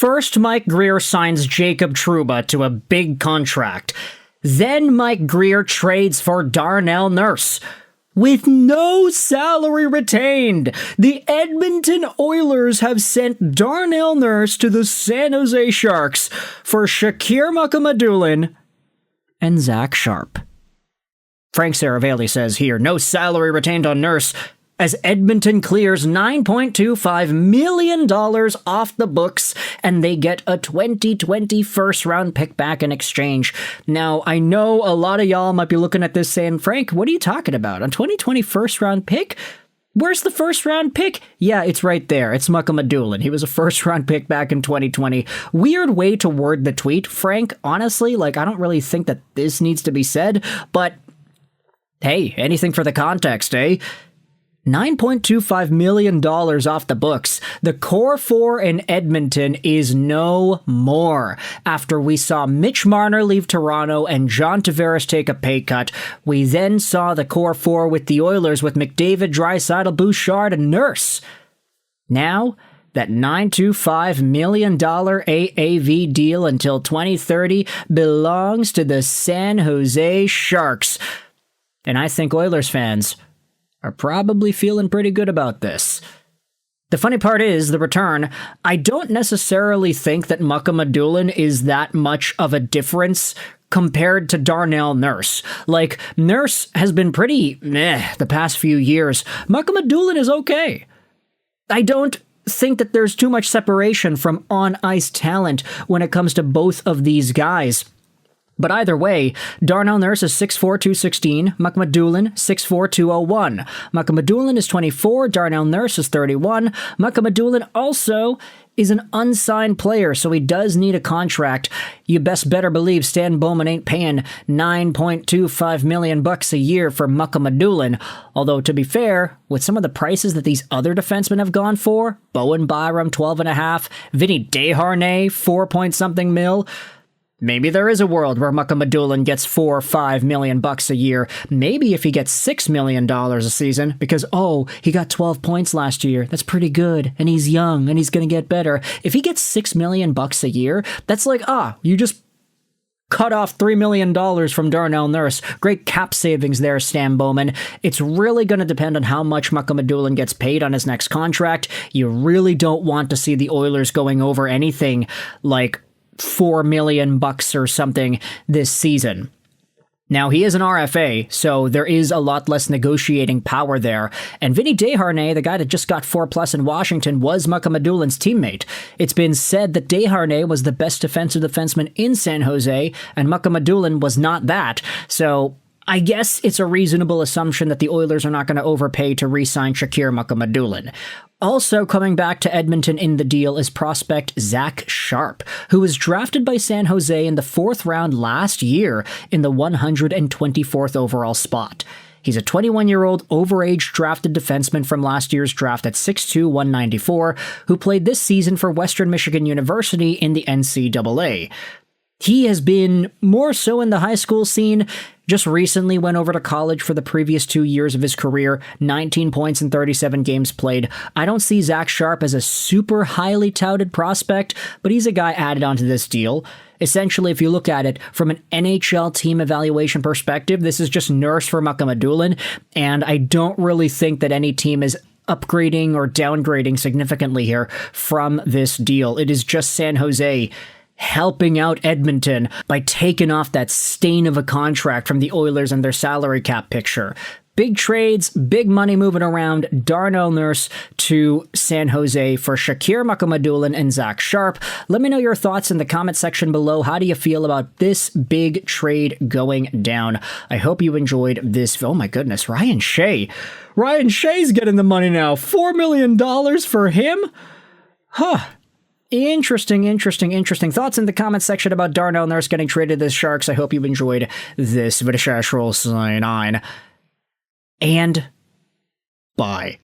First, Mike Grier signs Jacob Trouba to a big contract. Then Mike Grier trades for Darnell Nurse. With no salary retained, the Edmonton Oilers have sent Darnell Nurse to the San Jose Sharks for Shakir Mukhamadullin and Zack Sharp. Frank Saravelli says here, no salary retained on Nurse, as Edmonton clears $9.25 million off the books, and they get a 2020 first-round pick back in exchange. Now, I know a lot of y'all might be looking at this saying, Frank, what are you talking about? A 2020 first-round pick? Where's the first-round pick? Yeah, it's right there. It's Mukhamadullin. He was a first-round pick back in 2020. Weird way to word the tweet, Frank. Honestly, I don't really think that this needs to be said, but hey, anything for the context, eh? $9.25 million off the books. The core four in Edmonton is no more. After we saw Mitch Marner leave Toronto and John Tavares take a pay cut, we then saw the core four with the Oilers with McDavid, Draisaitl, Bouchard, and Nurse. Now, that $9.25 million AAV deal until 2030 belongs to the San Jose Sharks. And I think Oilers fans are probably feeling pretty good about this. The funny part is, the return, I don't necessarily think that Mukhamadullin is that much of a difference compared to Darnell Nurse. Nurse has been pretty meh the past few years. Mukhamadullin is okay. I don't think that there's too much separation from on-ice talent when it comes to both of these guys. But either way, Darnell Nurse is 6'4", 216, Mukhamadullin 6'4", 201. Mukhamadullin is 24, Darnell Nurse is 31. Mukhamadullin also is an unsigned player, so he does need a contract. You best better believe Stan Bowman ain't paying $9.25 million a year for Mukhamadullin. Although, to be fair, with some of the prices that these other defensemen have gone for, Bowen Byram, 12.5, Vinny Desharnais, 4-point-something mil, maybe there is a world where Mukhamadullin gets $4 or $5 million a year. Maybe if he gets $6 million a season, because, he got 12 points last year. That's pretty good. And he's young and he's going to get better. If he gets $6 million a year, that's you just cut off $3 million from Darnell Nurse. Great cap savings there, Stan Bowman. It's really going to depend on how much Mukhamadullin gets paid on his next contract. You really don't want to see the Oilers going over anything like $4 million or something this season. Now, he is an RFA, so there is a lot less negotiating power there. And Vinny Desharnais, the guy that just got 4+ in Washington, was Mukhamadulin's teammate. It's been said that Desharnais was the best defensive defenseman in San Jose, and Mukhamadullin was not that. So I guess it's a reasonable assumption that the Oilers are not going to overpay to re-sign Shakir Mukhamadullin. Also coming back to Edmonton in the deal is prospect Zack Sharp, who was drafted by San Jose in the 4th round last year in the 124th overall spot. He's a 21-year-old overage drafted defenseman from last year's draft at 6'2", 194, who played this season for Western Michigan University in the NCAA. He has been more so in the high school scene, just recently went over to college for the previous 2 years of his career, 19 points in 37 games played. I don't see Zack Sharp as a super highly touted prospect, but he's a guy added onto this deal. Essentially, if you look at it from an NHL team evaluation perspective, this is just Nurse for Mukhamadullin, and I don't really think that any team is upgrading or downgrading significantly here from this deal. It is just San Jose helping out Edmonton by taking off that stain of a contract from the Oilers and their salary cap picture. Big trades, big money moving around. Darnell Nurse to San Jose for Shakir Mukhamadullin and Zack Sharp. Let me know your thoughts in the comment section below. How do you feel about this big trade going down? I hope you enjoyed this. Oh my goodness, Ryan Shea. Ryan Shea's getting the money now. $4 million for him? Huh. Interesting thoughts in the comment section about Darnell Nurse getting traded to the Sharks. I hope you enjoyed this video. And bye.